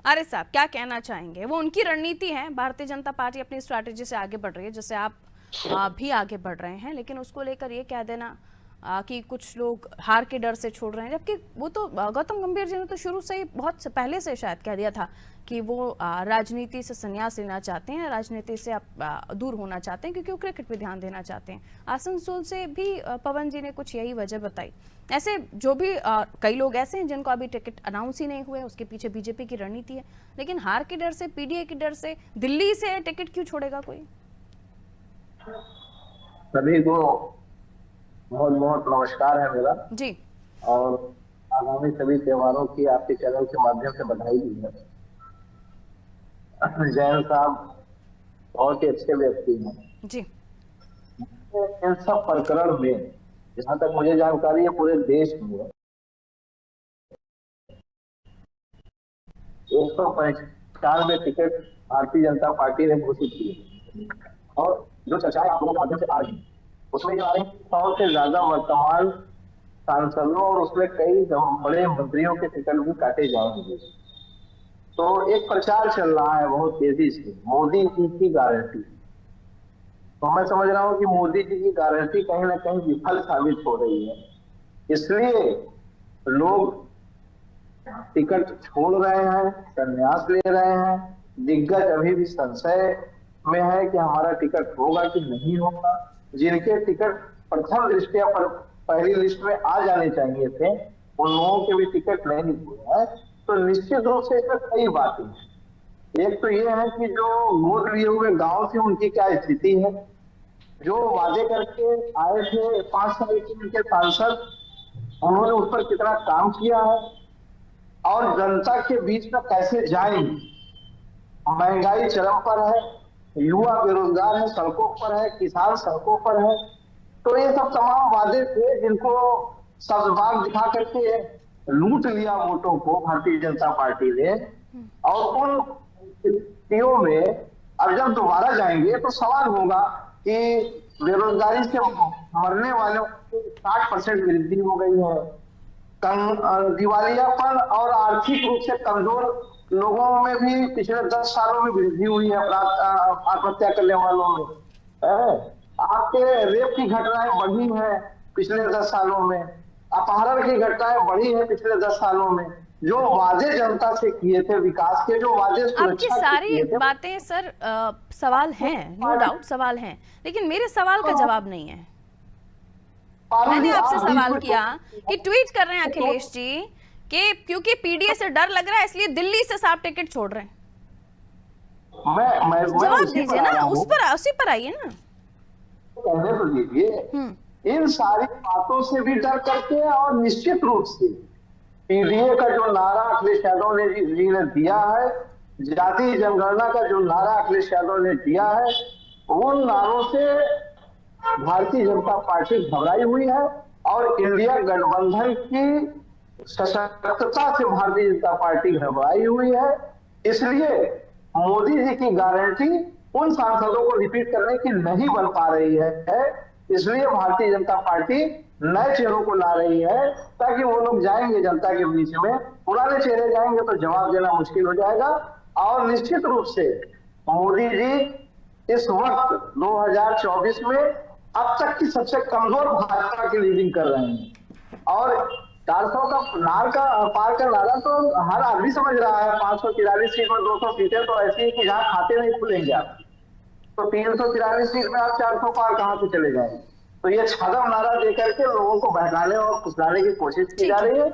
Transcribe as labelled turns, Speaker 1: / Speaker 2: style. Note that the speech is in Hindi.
Speaker 1: अरे साहब क्या कहना चाहेंगे? वो उनकी रणनीति है, भारतीय जनता पार्टी अपनी स्ट्रैटेजी से आगे बढ़ रही है, जैसे आप भी आगे बढ़ रहे हैं, लेकिन उसको लेकर ये कह देना कि कुछ लोग हार के डर से छोड़ रहे हैं, जबकि वो तो गौतम गंभीर जी ने तो शुरू से ही बहुत पहले से शायद कह दिया था कि वो राजनीति से संन्यास लेना चाहते हैं, राजनीति से दूर होना चाहते हैं, क्योंकि वो क्रिकेट पे ध्यान देना चाहते हैं। आसनसोल से भी पवन जी ने कुछ यही वजह बताई। ऐसे जो भी कई लोग ऐसे हैं जिनको अभी टिकट अनाउंस ही नहीं हुए, उसके पीछे बीजेपी की रणनीति है, लेकिन हार के डर से, पीडीए के डर से दिल्ली से टिकट क्यों छोड़ेगा कोई?
Speaker 2: सभी को बहुत बहुत नमस्कार है मेरा।
Speaker 1: जी।
Speaker 2: और आगामी सभी त्योहारों की आपके चैनल के माध्यम से बधाई दी है। जैन साहब बहुत ही अच्छे व्यक्ति हैं।
Speaker 1: जी।
Speaker 2: इन सब प्रकरण में जहां तक मुझे जानकारी है पूरे देश में 195 टिकट भारतीय जनता पार्टी ने घोषित किए, और जो चर्चाएं आप लोगों के माध्यम से आ रही उसमें जो आ रही 100 से ज्यादा वर्तमान सांसदों और उसमें कई बड़े मंत्रियों के टिकट भी काटे जाएंगे। तो एक प्रचार चल रहा है बहुत तेजी से, मोदी जी की गारंटी। तो मैं समझ रहा हूं कि मोदी जी की गारंटी कहीं ना कहीं विफल साबित हो रही है, इसलिए लोग टिकट छोड़ रहे हैं, संन्यास ले रहे हैं। दिग्गज अभी भी संशय में है कि हमारा टिकट होगा कि नहीं होगा। जिनके टिकट प्रथम दृष्टया पर पहली लिस्ट में आ जाने चाहिए थे, उन लोगों के भी टिकट नहीं हुए हैं। तो निश्चित रूप से इसमें कई बातें हैं। एक तो ये है कि जो वोट लिए हुए गांव से उनकी क्या स्थिति है, जो वादे करके आए थे 5 साल के उनके सांसद, उन्होंने उस पर कितना काम किया है और जनता के बीच में कैसे जाएंगे। महंगाई चरम पर है, युवा बेरोजगार है, सड़कों पर है, किसान सड़कों पर है। तो ये सब तमाम वादे थे जिनको सब्ज़बाग दिखा करके लूट लिया वोटों को भारतीय जनता पार्टी ने। और उन स्थितियों में अब जब दोबारा जाएंगे तो सवाल होगा कि बेरोजगारी से मरने वालों की 60% वृद्धि हो गई है, दिवालियापन और आर्थिक रूप से कमजोर लोगों में भी पिछले 10 सालों में वृद्धि हुई है, आत्महत्या करने वालों में। आपके रेप की घटनाएं बढ़ी हैं पिछले 10 सालों में, अपहरण की घटनाएं बढ़ी है पिछले 10 सालों में। जो वादे जनता से किए थे विकास के, जो वादे
Speaker 1: आपकी
Speaker 2: सुरक्षा के
Speaker 1: सारी
Speaker 2: किए थे,
Speaker 1: बातें सर सवाल हैं, नो डाउट सवाल हैं, लेकिन मेरे सवाल का जवाब नहीं है। मैंने आपसे सवाल किया कि ट्वीट कर रहे हैं अखिलेश जी कि क्योंकि पीडीए से डर लग रहा है इसलिए दिल्ली से साहब टिकट छोड़ रहे हैं।
Speaker 2: मैं
Speaker 1: जवाब दीजिए ना, उसी पर आइए ना,
Speaker 2: कहने तो दीजिए। इन सारी बातों से भी डर करके और निश्चित रूप से पीडीए का जो नारा अखिलेश यादव जी ने दिया है, जाति जनगणना का जो नारा अखिलेश यादव ने दिया है, उन नारों से भारतीय जनता पार्टी घबराई हुई है। और इंडिया गठबंधन की सशक्तता से भारतीय जनता पार्टी घबराई हुई है। इसलिए मोदी जी की गारंटी उन सांसदों को रिपीट करने की नहीं बन पा रही है। इसलिए भारतीय जनता पार्टी नए चेहरों को ला रही है ताकि वो लोग जाएंगे जनता के बीच में। पुराने चेहरे जाएंगे तो जवाब देना मुश्किल हो जाएगा। और निश्चित रूप से मोदी जी इस वक्त 2024 में अब तक की सबसे कमजोर भाजपा की लीडिंग कर रहे हैं। और 400 का पार का नारा तो हर आदमी समझ रहा है। 543 सीट में 200 सीटें तो ऐसी है कि जहां खाते नहीं खुलेंगे आप, तो 343 सीट में आप 400 पार कहां से चले जाएंगे। तो ये छादम नारा देकर के लोगों को बहकाने और फुसलाने की कोशिश की जा रही है।